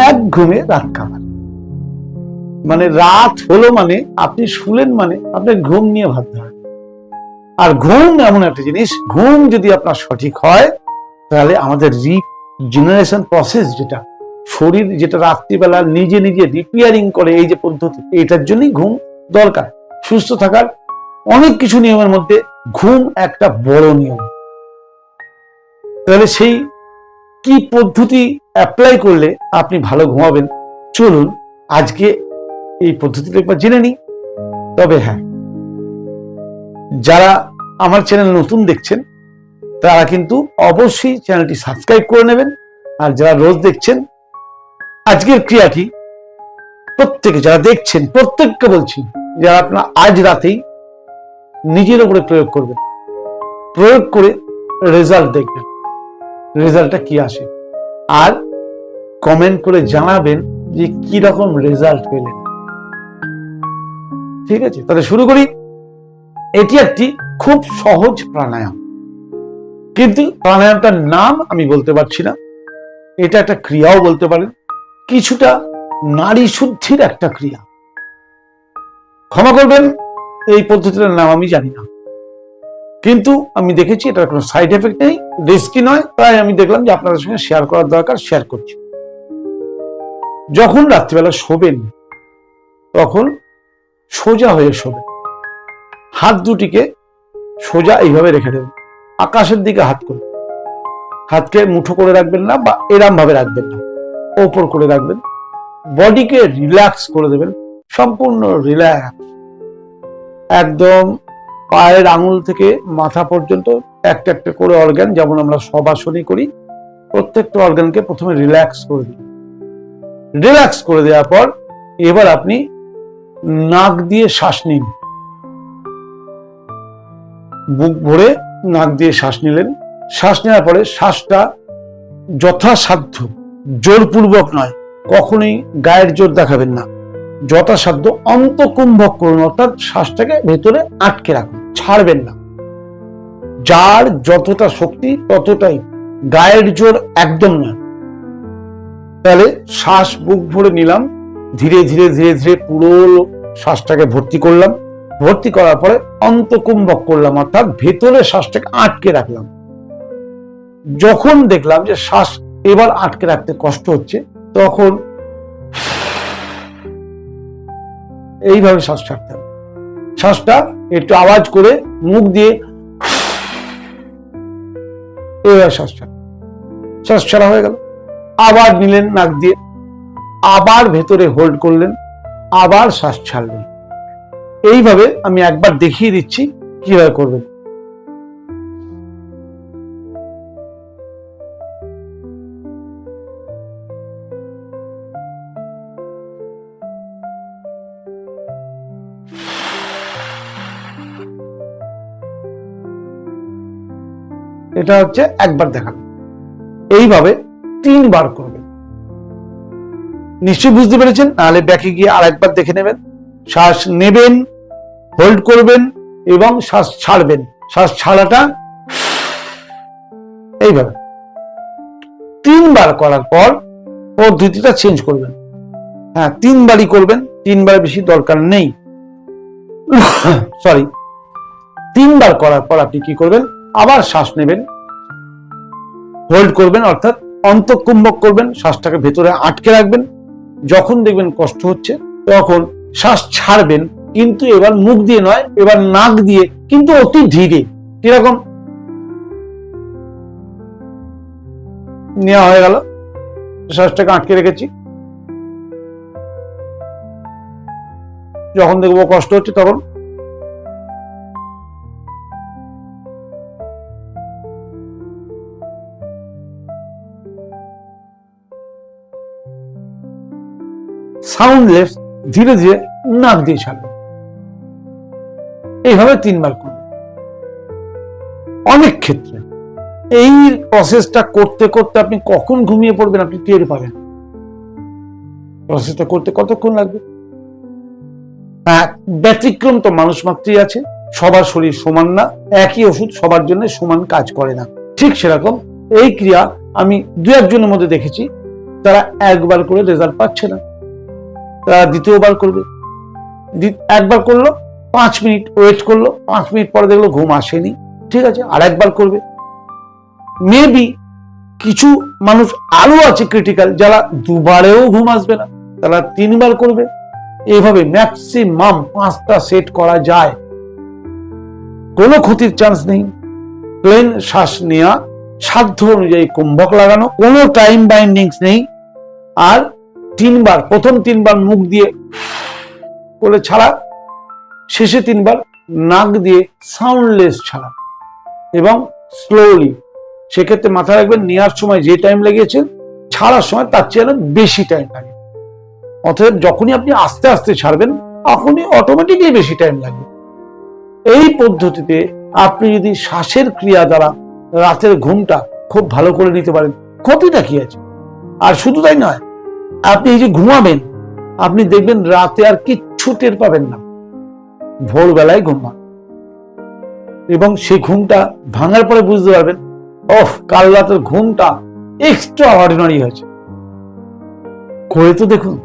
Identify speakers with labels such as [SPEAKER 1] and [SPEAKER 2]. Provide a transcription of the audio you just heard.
[SPEAKER 1] এক ঘুমে রাত কামার। মানে রাত হলো মানে আপনি শুলেন মানে আপনার ঘুম নিয়ে ভাবতে হবে। আর ঘুম এমন একটা জিনিস, ঘুম যদি আপনার সঠিক হয় তাহলে আমাদের রিজেনারেশন প্রসেস, যেটা শরীর যেটা রাত্রিবেলা নিজে নিজে রিপেয়ারিং করে, এই যে পদ্ধতি, এটার জন্যই ঘুম দরকার। সুস্থ থাকার অনেক কিছু নিয়মের মধ্যে ঘুম একটা বড় নিয়ম। তাহলে সেই কি পদ্ধতি অ্যাপ্লাই করলে আপনি ভালো ঘুমাবেন, চলুন আজকে এই পদ্ধতিটা একবার জেনে নিই। তবে হ্যাঁ, যারা আমার চ্যানেল নতুন দেখছেন তারা কিন্তু অবশ্যই চ্যানেলটি সাবস্ক্রাইব করে নেবেন। আর যারা রোজ দেখছেন, আজকের ক্রিয়াটি প্রত্যেকে যারা দেখছেন প্রত্যেককে বলছি, যারা আপনারা আজ রাতেই নিজের উপরে প্রয়োগ করবেন, প্রয়োগ করে রেজাল্ট দেখবেন, রেজাল্টটা কি আসে, আর কমেন্ট করে জানাবেন যে কি রকম রেজাল্ট পেলেন। ঠিক আছে, তাহলে শুরু করি। এটি একটি খুব সহজ প্রাণায়াম, কিন্তু প্রাণায়ামটার নাম আমি বলতে পারছি না। এটা একটা ক্রিয়াও বলতে পারেন, কিছুটা নারী শুদ্ধির একটা ক্রিয়া। ক্ষমা করবেন, এই পদ্ধতিটার নাম আমি জানি না, কিন্তু আমি দেখেছি এটার কোনো সাইড এফেক্ট নেই, রিস্কি নয়, তাই আমি দেখলাম যে আপনাদের সঙ্গে শেয়ার করার দরকার, শেয়ার করছি। যখন রাত্রিবেলা শোবেন তখন সোজা হয়ে শোবেন, হাত দুটিকে সোজা এইভাবে রেখে দেবেন, আকাশের দিকে হাত করবেন, হাতকে মুঠো করে রাখবেন না বা এরম ভাবে রাখবেন না, ওপর করে রাখবেন, বডিকে রিল্যাক্স করে দেবেন, সম্পূর্ণ রিল্যাক্স, একদম পায়ের আঙুল থেকে মাথা পর্যন্ত একটা একটা করে অর্গান, যেমন আমরা শবাসনী করি, প্রত্যেকটা অর্গানকে প্রথমে রিল্যাক্স করে দিন। রিল্যাক্স করে দেওয়ার পর এবার আপনি নাক দিয়ে শ্বাস নিন, বুক ভরে নাক দিয়ে শ্বাস নিলেন। শ্বাস নেওয়ার পরে শ্বাসটা যথাসাধ্য, জোরপূর্বক নয়, কখনোই গায়ের জোর দেখাবেন না, যথাসাধ্য অন্তকুম্ভক করুন, অর্থাৎ শ্বাসটাকে ভেতরে আটকে রাখুন, ছাড়বেন না। যার যতটা শক্তি ততটাই, গায়ের জোর একদম নয়। তাহলে শ্বাস বুক ভরে নিলাম, ধীরে ধীরে ধীরে ধীরে পুরো শ্বাসটাকে ভর্তি করলাম, ভর্তি করার পরে অন্তকুম্ভক করলাম, অর্থাৎ ভেতরে শ্বাসটাকে আটকে রাখলাম। যখন দেখলাম যে শ্বাস এবার আটকে রাখতে কষ্ট হচ্ছে, তখন এইভাবে শ্বাস ছাড়তে হবে। শ্বাসটা একটু আওয়াজ করে মুখ দিয়ে এইভাবে শ্বাস ছাড়া, শ্বাস ছাড়া হয়ে গেল। আবার নিলেন নাক দিয়ে, আবার ভেতরে হোল্ড করলেন, আবার শ্বাস ছাড়লেন। এইভাবে আমি একবার দেখিয়ে দিচ্ছি কিভাবে করবেন। এটা হচ্ছে একবার দেখানো, এইভাবে 3 বার করবেন। নিশ্চয়ই বুঝতে পেরেছেন, নাহলে ব্যাকে গিয়ে আর একবার দেখে নেবেন। শ্বাস নেবেন, হোল্ড করবেন এবং শ্বাস ছাড়বেন। শ্বাস ছাড়াটা এইভাবে 3 বার করার পর পদ্ধতিটা চেঞ্জ করবেন। হ্যাঁ, 3 বারই করবেন, 3 বার বেশি দরকার নেই। সরি, 3 বার করার পর আপনি কি করবেন, আবার শ্বাস নেবেন, হোল্ড করবেন, অর্থাৎ অন্তকুম্ভক করবেন, শ্বাসটাকে ভেতরে আটকে রাখবেন। যখন দেখবেন কষ্ট হচ্ছে তখন শ্বাস ছাড়বেন, কিন্তু এবার মুখ দিয়ে নয়, এবার নাক দিয়ে, কিন্তু অতি ধীরে। কিরকম? নেওয়া হয়ে গেল, শ্বাসটাকে আটকে রেখেছি। যখন দেখবো কষ্ট হচ্ছে তখন সাউন্ডলেস ধীরে ধীরে নাক দিয়ে ছাড়বেন। এইভাবে 3 বার করবেন। অনেক ক্ষেত্রে এই প্রসেসটা করতে করতে আপনি কখন ঘুমিয়ে পড়বেন আপনি টের পাবেন। প্রসেসটা করতে কতক্ষণ লাগবে? ব্যতিক্রম তো মানুষ মাত্রই আছে, সবার শরীর সমান না, একই ওষুধ সবার জন্য সমান কাজ করে না। ঠিক সেরকম এই ক্রিয়া আমি 2-1 জনের মধ্যে দেখেছি তারা একবার করে রেজাল্ট পাচ্ছে না, তারা দ্বিতীয়বার করবে। একবার করলো, 5 মিনিট ওয়েট করলো, 5 মিনিট পরে দেখলো ঘুম আসেনি, ঠিক আছে, আর একবার করবে। মেবি কিছু মানুষ আরো আছে ক্রিটিক্যাল, যারা দুবারেও ঘুম আসবে না, তারা 3বার করবে। এইভাবে ম্যাক্সিমাম 5টা সেট করা যায়, কোনো ক্ষতির চান্স নেই। প্লেন শ্বাস নেওয়া, সাধ্য অনুযায়ী কুম্ভক লাগানো, কোনো টাইম বাইন্ডিংস নেই। আর 3বার, প্রথম 3বার মুখ দিয়ে করে ছাড়া, শেষে 3বার নাক দিয়ে সাউন্ডলেস ছাড়া, এবং স্লোলি। সেক্ষেত্রে মাথায় রাখবেন, নেওয়ার সময় যে টাইম লেগেছে, ছাড়ার সময় তার চেয়ে বেশি টাইম লাগে। অতএব যখনই আপনি আস্তে আস্তে ছাড়বেন, তখনই অটোমেটিকলি বেশি টাইম লাগবে। এই পদ্ধতিতে আপনি যদি শ্বাসের ক্রিয়া দ্বারা রাতের ঘুমটা খুব ভালো করে নিতে পারেন, ক্ষতিটা কি আছে? আর শুধু তাই নয়, আপনি এই যে ঘুমাবেন, আপনি দেখবেন রাতে আর কিচ্ছু টের পাবেন না, ভোরবেলায় ঘুমান। এবং সেই ঘুমটা ভাঙার পরে বুঝতে পারবেন, ওহ, কাল রাতের ঘুমটা এক্সট্রা অর্ডিনারি হয়েছে। করে তো দেখুন।